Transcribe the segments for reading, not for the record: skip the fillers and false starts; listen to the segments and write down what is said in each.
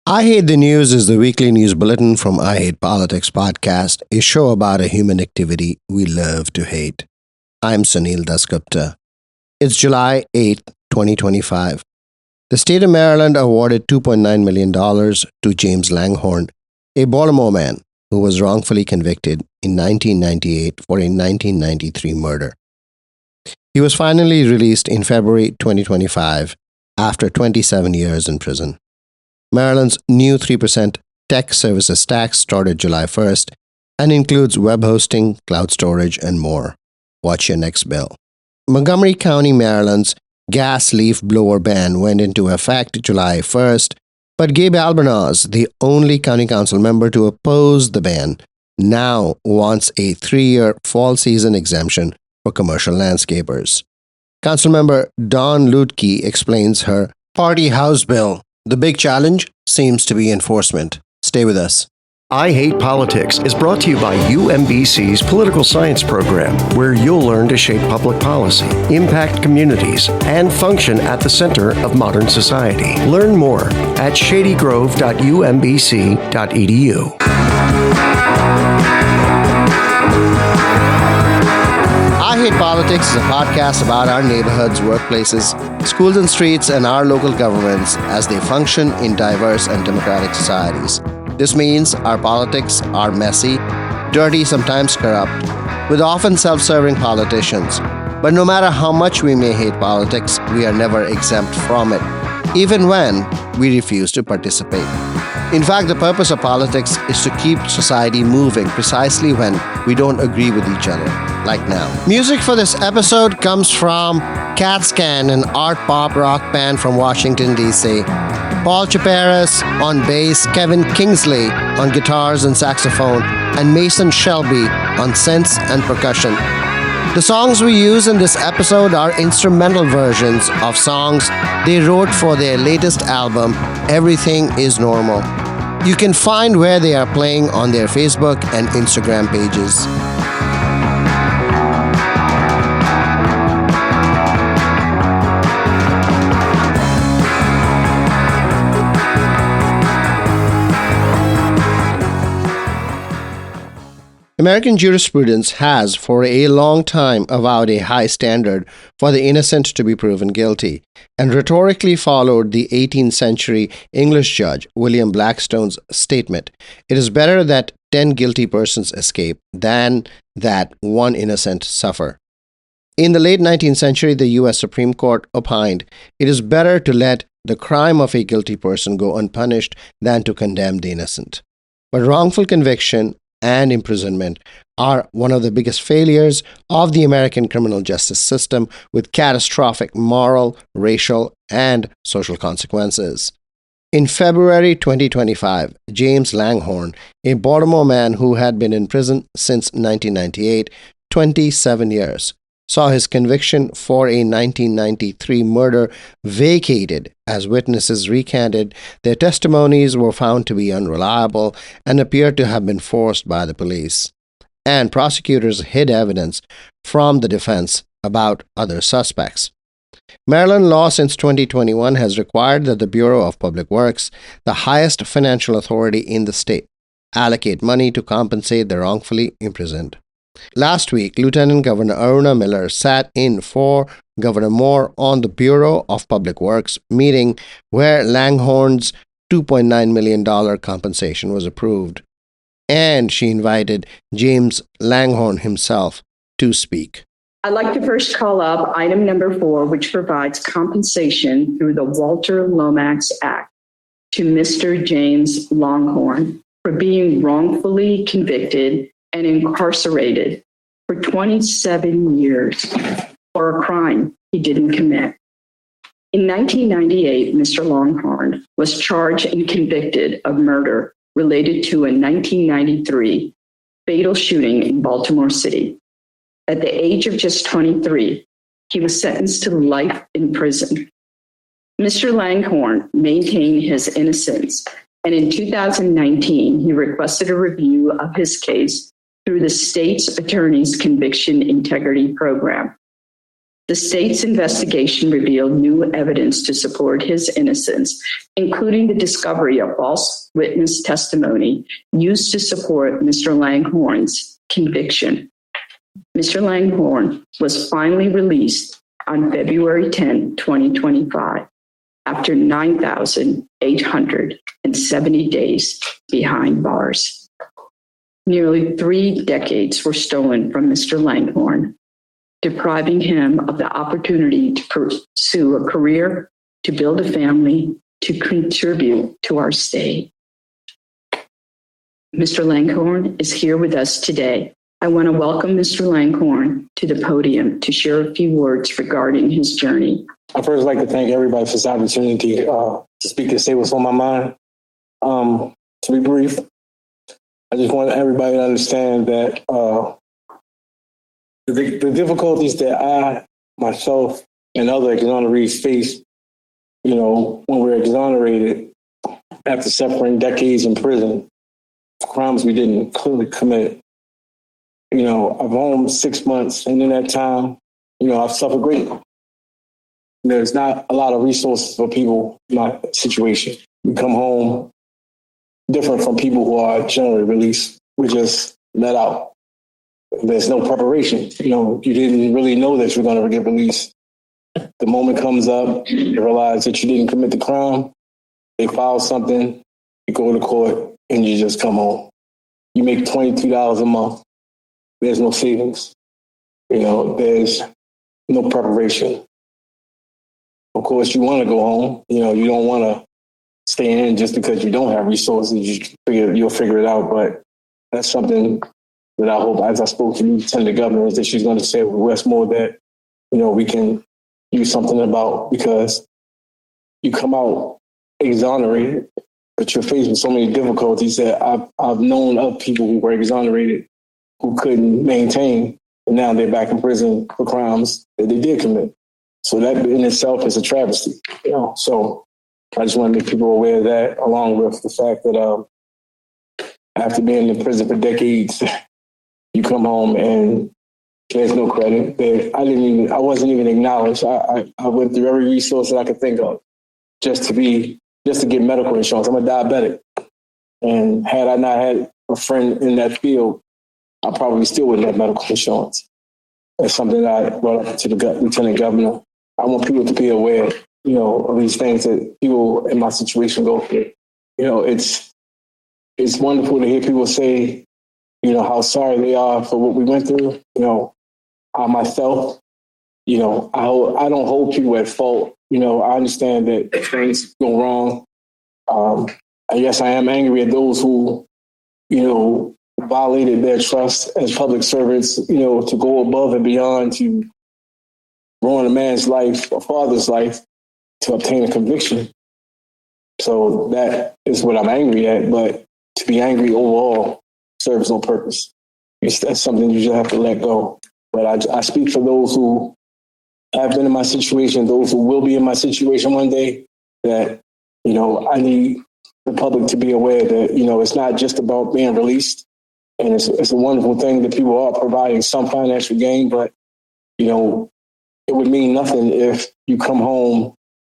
I Hate the News is the weekly news bulletin from I Hate Politics podcast, a show about a human activity we love to hate. I'm Sunil Dasgupta. It's July 8th, 2025. The state of Maryland awarded $2.9 million to James Langhorne, a Baltimore man who was wrongfully convicted in 1998 for a 1993 murder. He was finally released in February 2025 after 27 years in prison. Maryland's new 3% tech services tax started July 1st and includes web hosting, cloud storage, and more. Watch your next bill. Montgomery County, Maryland's gas leaf blower ban went into effect July 1st, but Gabe Albornoz, the only county council member to oppose the ban, now wants a 3-year fall season exemption for commercial landscapers. Councilmember Dawn Lutke explains her party House bill. The big challenge seems to be enforcement. Stay with us. I Hate Politics is brought to you by UMBC's Political Science Program, where you'll learn to shape public policy, impact communities, and function at the center of modern society. Learn more at shadygrove.umbc.edu. I Hate Politics is a podcast about our neighborhoods, workplaces, schools and streets, and our local governments as they function in diverse and democratic societies. This means our politics are messy, dirty, sometimes corrupt, with often self-serving politicians. But no matter how much we may hate politics, we are never exempt from it, even when we refuse to participate. In fact, the purpose of politics is to keep society moving precisely when we don't agree with each other, like now. Music for this episode comes from CatScan, an art pop rock band from Washington, D.C. Paul Chaperas on bass, Kevin Kingsley on guitars and saxophone, and Mason Shelby on synths and percussion. The songs we use in this episode are instrumental versions of songs they wrote for their latest album, Everything is Normal. You can find where they are playing on their Facebook and Instagram pages. American jurisprudence has for a long time avowed a high standard for the innocent to be proven guilty, and rhetorically followed the 18th century English judge William Blackstone's statement, "It is better that 10 guilty persons escape than that one innocent suffer." In the late 19th century, the U.S. Supreme Court opined, "It is better to let the crime of a guilty person go unpunished than to condemn the innocent." But wrongful conviction and imprisonment are one of the biggest failures of the American criminal justice system, with catastrophic moral, racial, and social consequences. In February 2025, James Langhorne, a Baltimore man who had been in prison since 1998, 27 years, saw his conviction for a 1993 murder vacated as witnesses recanted their testimonies were found to be unreliable and appeared to have been forced by the police. And prosecutors hid evidence from the defense about other suspects. Maryland law since 2021 has required that the Bureau of Public Works, the highest financial authority in the state, allocate money to compensate the wrongfully imprisoned. Last week, Lieutenant Governor Aruna Miller sat in for Governor Moore on the Bureau of Public Works meeting where Langhorne's $2.9 million compensation was approved. And she invited James Langhorne himself to speak. I'd like to first call up item number 4, which provides compensation through the Walter Lomax Act to Mr. James Langhorne for being wrongfully convicted and incarcerated for 27 years for a crime he didn't commit. In 1998, Mr. Langhorne was charged and convicted of murder related to a 1993 fatal shooting in Baltimore City. At the age of just 23, he was sentenced to life in prison. Mr. Langhorne maintained his innocence, and in 2019, he requested a review of his case through the state's attorney's conviction integrity program. The state's investigation revealed new evidence to support his innocence, including the discovery of false witness testimony used to support Mr. Langhorne's conviction. Mr. Langhorne was finally released on February 10, 2025, after 9,870 days behind bars. Nearly 3 decades were stolen from Mr. Langhorne, depriving him of the opportunity to pursue a career, to build a family, to contribute to our state. Mr. Langhorne is here with us today. I want to welcome Mr. Langhorne to the podium to share a few words regarding his journey. I first like to thank everybody for this opportunity to speak and say what's on my mind. To be brief, I just want everybody to understand that the difficulties that I, myself, and other exonerees face, when we're exonerated after suffering decades in prison for crimes we didn't clearly commit. I'm home 6 months, and in that time, I've suffered greatly. There's not a lot of resources for people in my situation. We come home different from people who are generally released. We just let out. There's no preparation. You didn't really know that you're going to get released. The moment comes up, you realize that you didn't commit the crime. They file something, you go to court, and you just come home. You make $22 a month. There's no savings. There's no preparation. Of course, you want to go home. You don't want to stay in just because you don't have resources. You'll figure it out. But that's something that I hope, as I spoke to the Lieutenant Governor, is that she's going to say with Westmore that, we can do something about, because you come out exonerated, but you're faced with so many difficulties that I've known of people who were exonerated who couldn't maintain, and now they're back in prison for crimes that they did commit. So that in itself is a travesty, So I just want to make people aware of that, along with the fact that after being in prison for decades, you come home and there's no credit. I wasn't even acknowledged. I went through every resource that I could think of just to get medical insurance. I'm a diabetic, and had I not had a friend in that field, I probably still wouldn't have medical insurance. That's something that I brought up to the Lieutenant Governor. I want people to be aware, of these things that people in my situation go through. It's wonderful to hear people say, how sorry they are for what we went through. I myself, I don't hold people at fault. I understand that things go wrong. I guess I am angry at those who, violated their trust as public servants, to go above and beyond to ruin a man's life, a father's life, to obtain a conviction. So that is what I'm angry at. But to be angry overall serves no purpose. That's something you just have to let go. But I speak for those who have been in my situation, those who will be in my situation one day, that, I need the public to be aware that, it's not just about being released. And it's a wonderful thing that people are providing some financial gain, but, it would mean nothing if you come home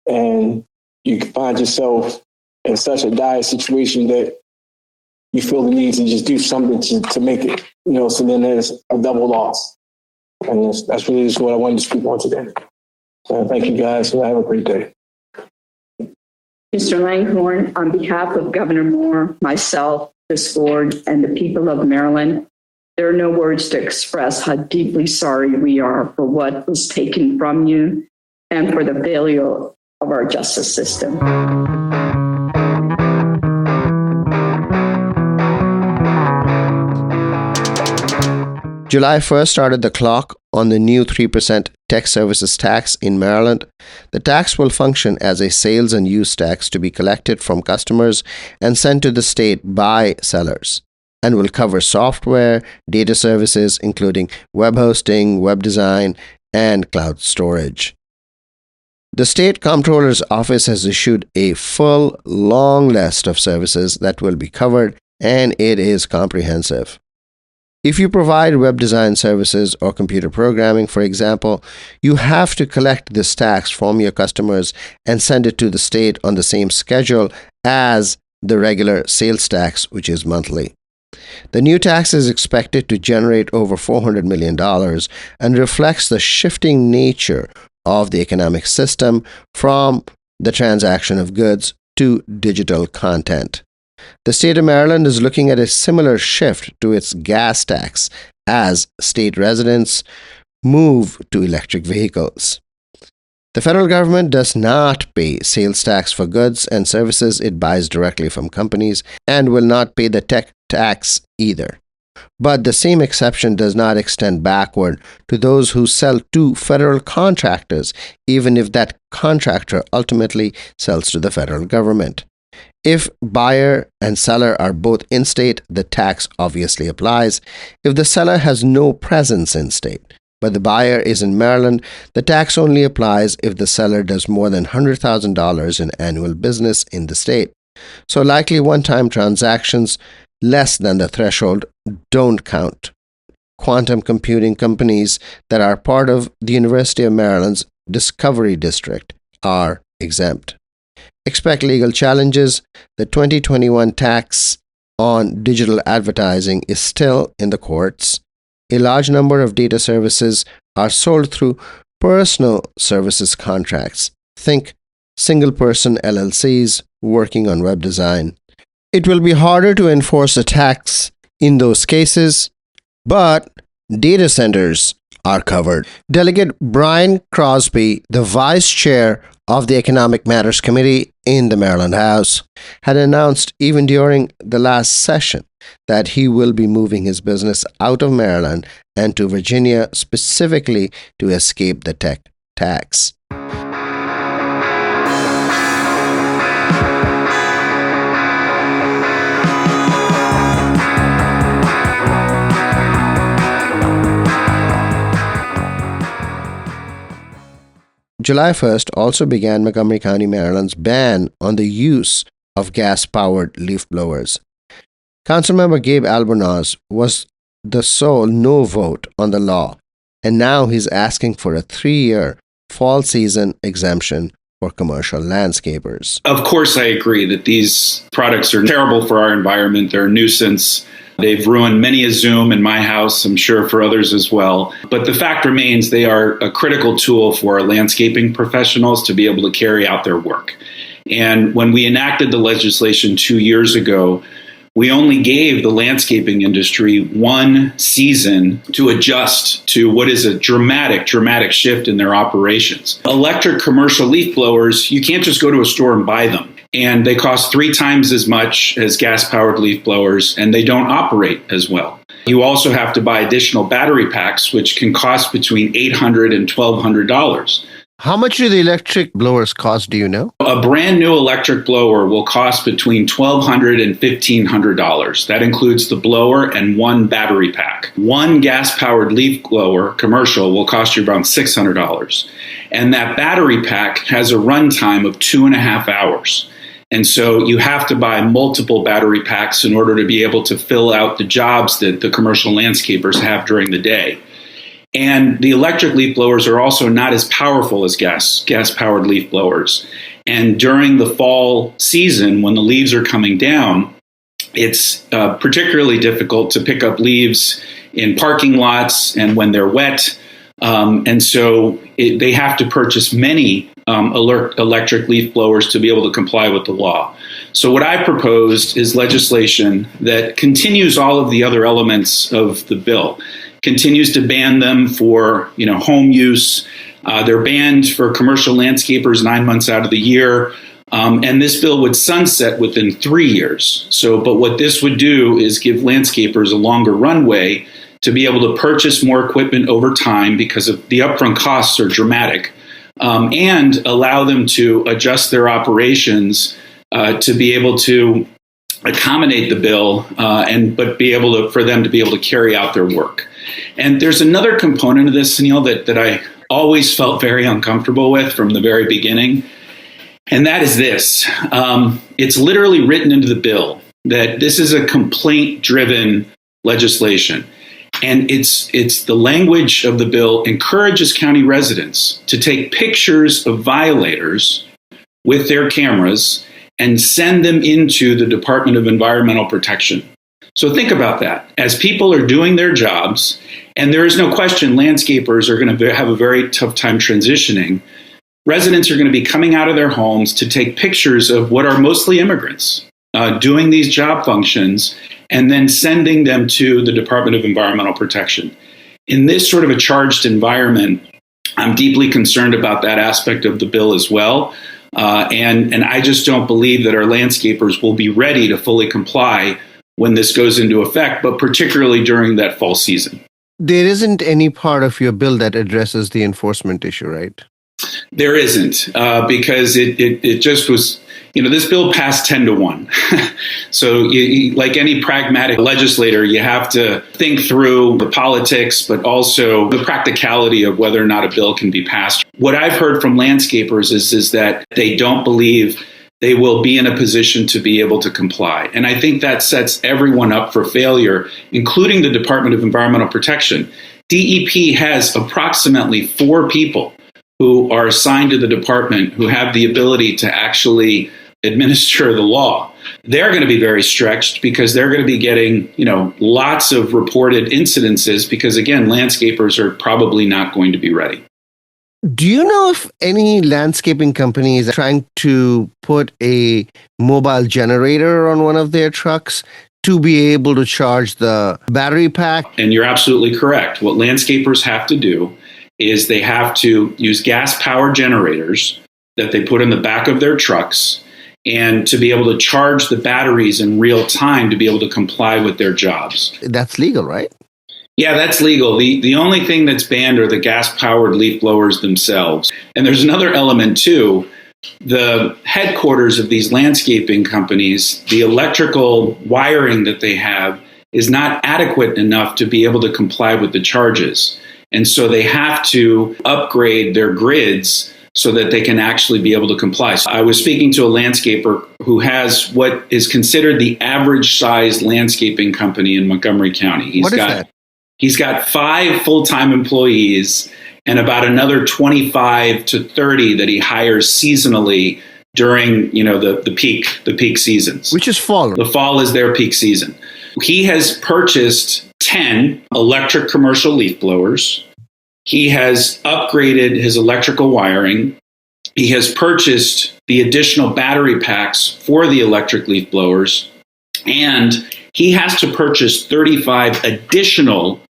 and you find yourself in such a dire situation that you feel the need to just do something to make it, so then there's a double loss. And that's really just what I wanted to speak on today. So thank you guys, and have a great day. Mr. Langhorne, on behalf of Governor Moore, myself, this board, and the people of Maryland, there are no words to express how deeply sorry we are for what was taken from you and for the failure of our justice system. July 1st started the clock on the new 3% tech services tax in Maryland. The tax will function as a sales and use tax to be collected from customers and sent to the state by sellers, and will cover software, data services, including web hosting, web design, and cloud storage. The State Comptroller's Office has issued a full, long list of services that will be covered, and it is comprehensive. If you provide web design services or computer programming, for example, you have to collect this tax from your customers and send it to the state on the same schedule as the regular sales tax, which is monthly. The new tax is expected to generate over $400 million and reflects the shifting nature of the economic system from the transaction of goods to digital content. The state of Maryland is looking at a similar shift to its gas tax as state residents move to electric vehicles. The federal government does not pay sales tax for goods and services it buys directly from companies and will not pay the tech tax either. But the same exception does not extend backward to those who sell to federal contractors, even if that contractor ultimately sells to the federal government. If buyer and seller are both in-state, the tax obviously applies. If the seller has no presence in-state, but the buyer is in Maryland, the tax only applies if the seller does more than $100,000 in annual business in the state. So likely one-time transactions less than the threshold don't count. Quantum computing companies that are part of the University of Maryland's Discovery District are exempt. Expect legal challenges. The 2021 tax on digital advertising is still in the courts. A large number of data services are sold through personal services contracts. Think single-person LLCs working on web design. It will be harder to enforce a tax in those cases, but data centers are covered. Delegate Brian Crosby, the vice chair of the Economic Matters Committee in the Maryland House, had announced even during the last session that he will be moving his business out of Maryland and to Virginia specifically to escape the tech tax. July 1st also began Montgomery County, Maryland's ban on the use of gas-powered leaf blowers. Councilmember Gabe Albornoz was the sole no vote on the law, and now he's asking for a 3-year fall season exemption for commercial landscapers. Of course, I agree that these products are terrible for our environment. They're a nuisance. They've ruined many a Zoom in my house, I'm sure for others as well. But the fact remains they are a critical tool for our landscaping professionals to be able to carry out their work. And when we enacted the legislation 2 years ago, we only gave the landscaping industry 1 season to adjust to what is a dramatic shift in their operations. Electric commercial leaf blowers, you can't just go to a store and buy them. And they cost 3 times as much as gas-powered leaf blowers, and they don't operate as well. You also have to buy additional battery packs, which can cost between $800 and $1,200. How much do the electric blowers cost, do you know? A brand new electric blower will cost between $1,200 and $1,500. That includes the blower and 1 battery pack. 1 gas-powered leaf blower, commercial, will cost you around $600. And that battery pack has a runtime of 2.5 hours. And so you have to buy multiple battery packs in order to be able to fill out the jobs that the commercial landscapers have during the day. And the electric leaf blowers are also not as powerful as gas-powered leaf blowers. And during the fall season, when the leaves are coming down, it's particularly difficult to pick up leaves in parking lots and when they're wet. And so they have to purchase many electric leaf blowers to be able to comply with the law. So what I proposed is legislation that continues all of the other elements of the bill, continues to ban them for home use. They're banned for commercial landscapers 9 months out of the year. And this bill would sunset within 3 years. But what this would do is give landscapers a longer runway to be able to purchase more equipment over time because of the upfront costs are dramatic, and allow them to adjust their operations to be able to accommodate the bill, but be able to for them to be able to carry out their work. And there's another component of this, Sunil, that I always felt very uncomfortable with from the very beginning, and that is this. It's literally written into the bill that this is a complaint-driven legislation. And it's the language of the bill encourages county residents to take pictures of violators with their cameras and send them into the Department of Environmental Protection. So think about that. As people are doing their jobs, and there is no question landscapers are going to have a very tough time transitioning, residents are going to be coming out of their homes to take pictures of what are mostly immigrants doing these job functions and then sending them to the Department of Environmental Protection. In this sort of a charged environment, I'm deeply concerned about that aspect of the bill as well. And I just don't believe that our landscapers will be ready to fully comply when this goes into effect, but particularly during that fall season. There isn't any part of your bill that addresses the enforcement issue, right? There isn't, because it just was, this bill passed 10-1. So like any pragmatic legislator, you have to think through the politics, but also the practicality of whether or not a bill can be passed. What I've heard from landscapers is that they don't believe they will be in a position to be able to comply. And I think that sets everyone up for failure, including the Department of Environmental Protection. DEP has approximately 4 people who are assigned to the department who have the ability to actually administer the law. They're going to be very stretched because they're going to be getting, lots of reported incidences because, again, landscapers are probably not going to be ready. Do you know if any landscaping companies are trying to put a mobile generator on one of their trucks to be able to charge the battery pack? And you're absolutely correct. What landscapers have to do is they have to use gas-powered generators that they put in the back of their trucks and to be able to charge the batteries in real time to be able to comply with their jobs. That's legal, right? Yeah, that's legal. The only thing that's banned are the gas-powered leaf blowers themselves. And there's another element, too. The headquarters of these landscaping companies, the electrical wiring that they have is not adequate enough to be able to comply with the charges. And so they have to upgrade their grids so that they can actually be able to comply. So I was speaking to a landscaper who has what is considered the average size landscaping company in Montgomery County. What is that? He's got 5 full-time employees and about another 25 to 30 that he hires seasonally during, the peak seasons. Which is fall. The fall is their peak season. He has purchased 10 electric commercial leaf blowers. He has upgraded his electrical wiring. He has purchased the additional battery packs for the electric leaf blowers. And he has to purchase 35 additional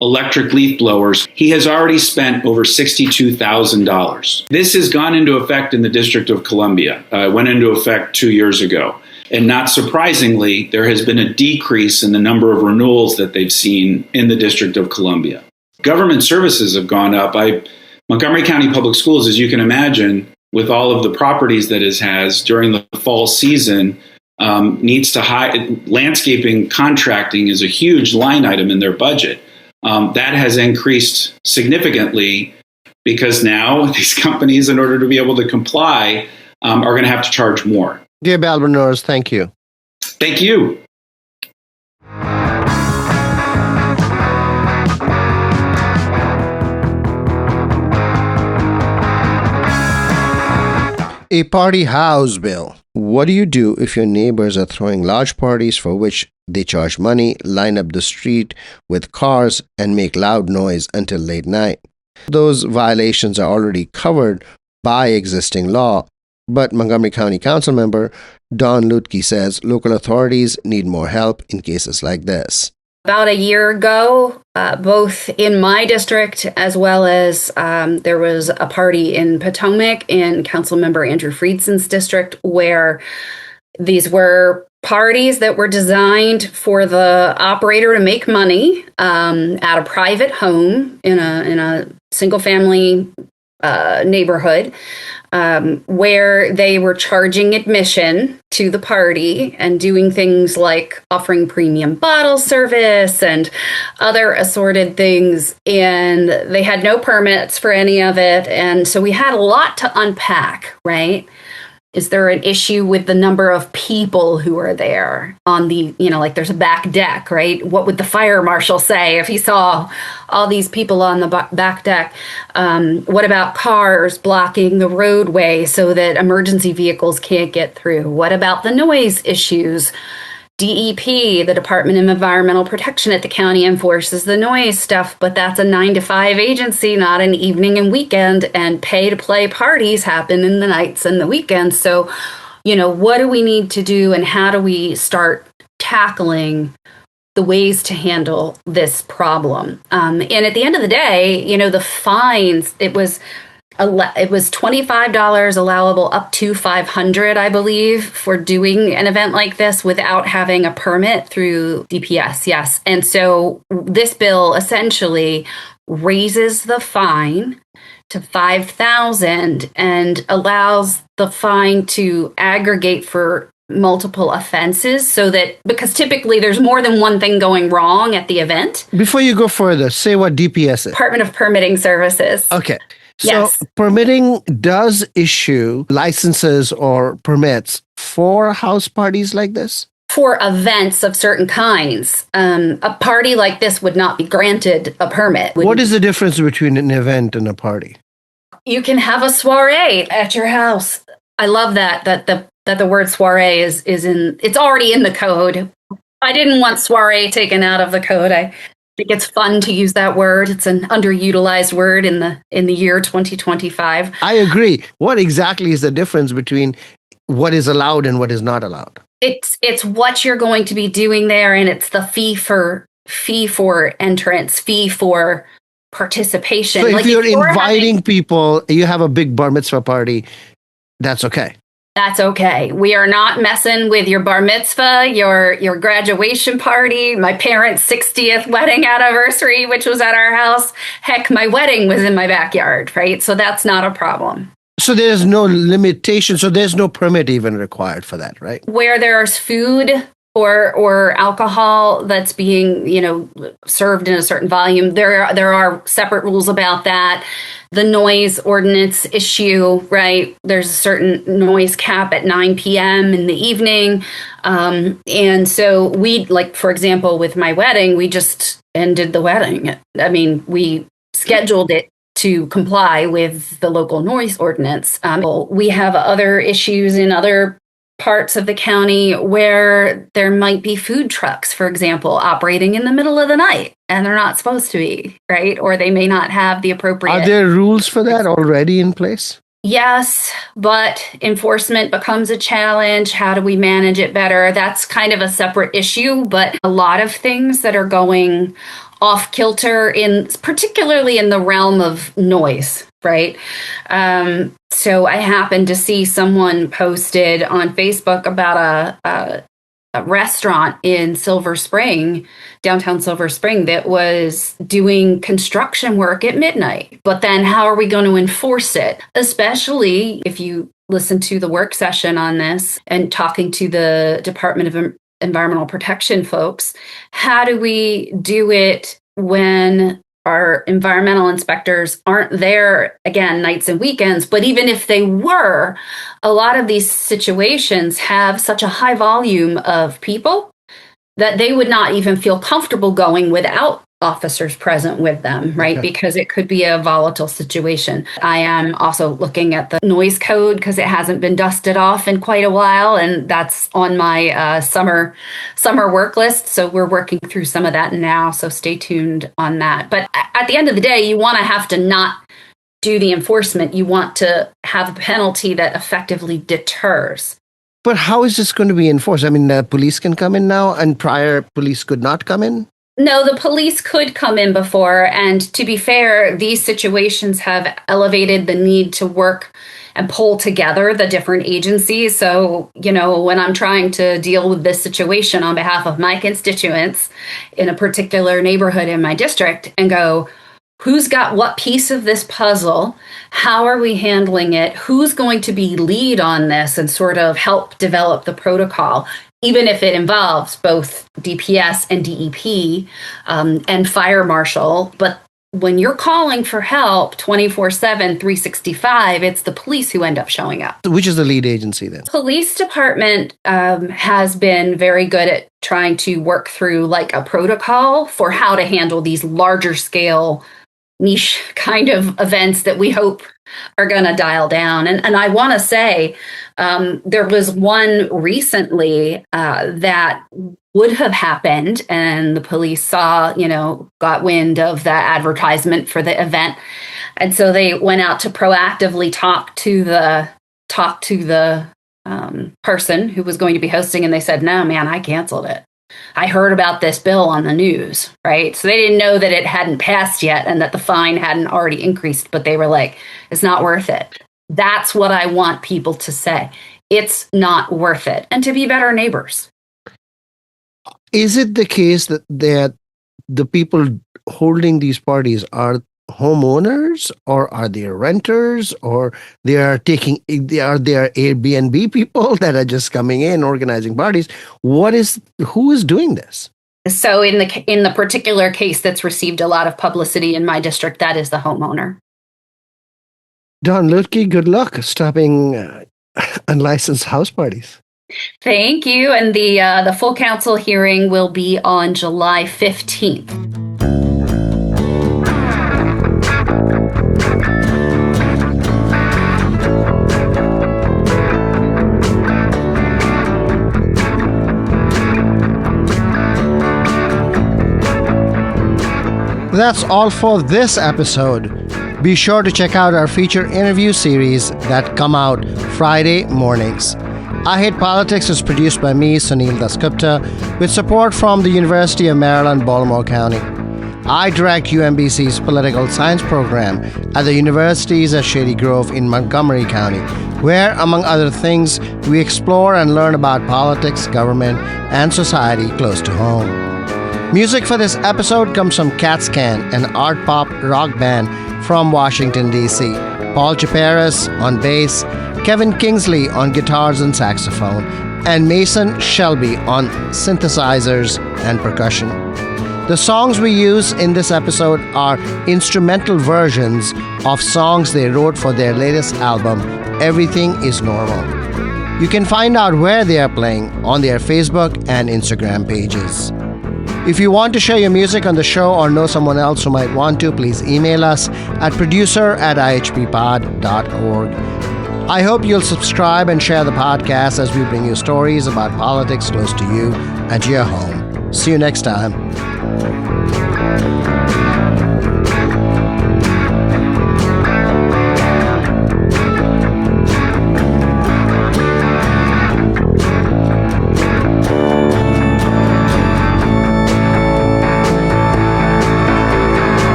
electric leaf blowers. He has already spent over $62,000. This has gone into effect in the District of Columbia. It went into effect 2 years ago. And not surprisingly, there has been a decrease in the number of renewals that they've seen in the District of Columbia. Government services have gone up. Montgomery County Public Schools, as you can imagine, with all of the properties that it has during the fall season, needs to landscaping contracting is a huge line item in their budget. That has increased significantly because now these companies, in order to be able to comply, are going to have to charge more. Gabe Albanose, thank you. Thank you. A party house bill. What do you do if your neighbors are throwing large parties for which they charge money, line up the street with cars, and make loud noise until late night? Those violations are already covered by existing law, but Montgomery County Council member Don Lutke says local authorities need more help in cases like this. About a year ago, both in my district as well as there was a party in Potomac in Councilmember Andrew Friedson's district where these were parties that were designed for the operator to make money at a private home in a single family neighborhood where they were charging admission to the party and doing things like offering premium bottle service and other assorted things. And they had no permits for any of it. And so we had a lot to unpack, right? Is there an issue with the number of people who are there on the, like there's a back deck, right? What would the fire marshal say if he saw all these people on the back deck? What about cars blocking the roadway so that emergency vehicles can't get through? What about the noise issues? DEP, the Department of Environmental Protection at the county, enforces the noise stuff, but that's a 9 to 5 agency, not an evening and weekend, and pay-to-play parties happen in the nights and the weekends. So, what do we need to do, and how do we start tackling the ways to handle this problem? And at the end of the day, the fines, it was $25 allowable up to $500, I believe, for doing an event like this without having a permit through DPS. Yes. And so this bill essentially raises the fine to $5,000 and allows the fine to aggregate for multiple offenses, so that, because typically there's more than one thing going wrong at the event. Before you go further, say what DPS is. Department of Permitting Services. Okay. So Yes. permitting does issue licenses or permits for house parties like this? For events of certain kinds. A party like this would not be granted a permit. What is the difference between an event and a party? You can have a soiree at your house. I love that the word soiree is in, it's already in the code. I didn't want soiree taken out of the code. I think it's fun to use that word. It's an underutilized word in the year 2025. I agree. What exactly is the difference between what is allowed and what is not allowed? It's what you're going to be doing there, and it's the fee for entrance, fee for participation. So if you're inviting people, you have a big bar mitzvah party, that's okay. That's okay. We are not messing with your bar mitzvah, your graduation party, my parents' 60th wedding anniversary, which was at our house. Heck, my wedding was in my backyard, right? So that's not a problem. So there's no limitation. So there's no permit even required for that, right? Where there's food or alcohol that's being, served in a certain volume, there are separate rules about that. The noise ordinance issue, right? There's a certain noise cap at 9 p.m. in the evening. And so for example, with my wedding, we just ended the wedding. I mean, we scheduled it to comply with the local noise ordinance. We have other issues in other parts of the county where there might be food trucks, for example, operating in the middle of the night, and they're not supposed to be, right? Or they may not have the appropriate... Are there rules for that already in place? Yes, but enforcement becomes a challenge. How do we manage it better? That's kind of a separate issue, but a lot of things that are going off kilter, particularly in the realm of noise, right? So I happened to see someone posted on Facebook about a restaurant in Silver Spring, downtown Silver Spring, that was doing construction work at midnight. But then how are we going to enforce it? Especially if you listen to the work session on this and talking to the Department of Environmental Protection folks, how do we do it when our environmental inspectors aren't there, again, nights and weekends? But even if they were, a lot of these situations have such a high volume of people that they would not even feel comfortable going without officers present with them, right? Okay. Because it could be a volatile situation. I am also looking at the noise code because it hasn't been dusted off in quite a while, and that's on my summer work list. So we're working through some of that now. So stay tuned on that. But at the end of the day, you want to have to not do the enforcement. You want to have a penalty that effectively deters. But how is this going to be enforced? I mean, the police can come in now, and prior police could not come in? No, the police could come in before. And to be fair, these situations have elevated the need to work and pull together the different agencies. So, when I'm trying to deal with this situation on behalf of my constituents in a particular neighborhood in my district and go, who's got what piece of this puzzle? How are we handling it? Who's going to be lead on this and sort of help develop the protocol? Even if it involves both DPS and DEP and fire marshal, but when you're calling for help 24/7, 365, it's the police who end up showing up. Which is the lead agency then? Police department has been very good at trying to work through like a protocol for how to handle these larger scale niche kind of events that we hope are going to dial down. And I want to say there was one recently that would have happened, and the police saw, got wind of the advertisement for the event. And so they went out to proactively talk to the person who was going to be hosting. And they said, no, man, I canceled it. I heard about this bill on the news, right? So they didn't know that it hadn't passed yet and that the fine hadn't already increased, but they were like, it's not worth it. That's what I want people to say. It's not worth it. And to be better neighbors. Is it the case that the people holding these parties are homeowners, or are they renters, or they are Airbnb people that are just coming in organizing parties? Who is doing this? So in the particular case that's received a lot of publicity in my district, that is the homeowner. Don Lutke, good luck stopping unlicensed house parties. Thank you. And the full council hearing will be on July 15th. That's all for this episode. Be sure to check out our feature interview series that come out Friday mornings. I Hate Politics is produced by me, Sunil Dasgupta, with support from the University of Maryland, Baltimore County. I direct UMBC's political science program at the universities at Shady Grove in Montgomery County, where, among other things, we explore and learn about politics, government, and society close to home. Music for this episode comes from CatScan, an art pop rock band from Washington, D.C. Paul Chaperas on bass, Kevin Kingsley on guitars and saxophone, and Mason Shelby on synthesizers and percussion. The songs we use in this episode are instrumental versions of songs they wrote for their latest album, Everything is Normal. You can find out where they are playing on their Facebook and Instagram pages. If you want to share your music on the show or know someone else who might want to, please email us at producer@ihppod.org. I hope you'll subscribe and share the podcast as we bring you stories about politics close to you and to your home. See you next time.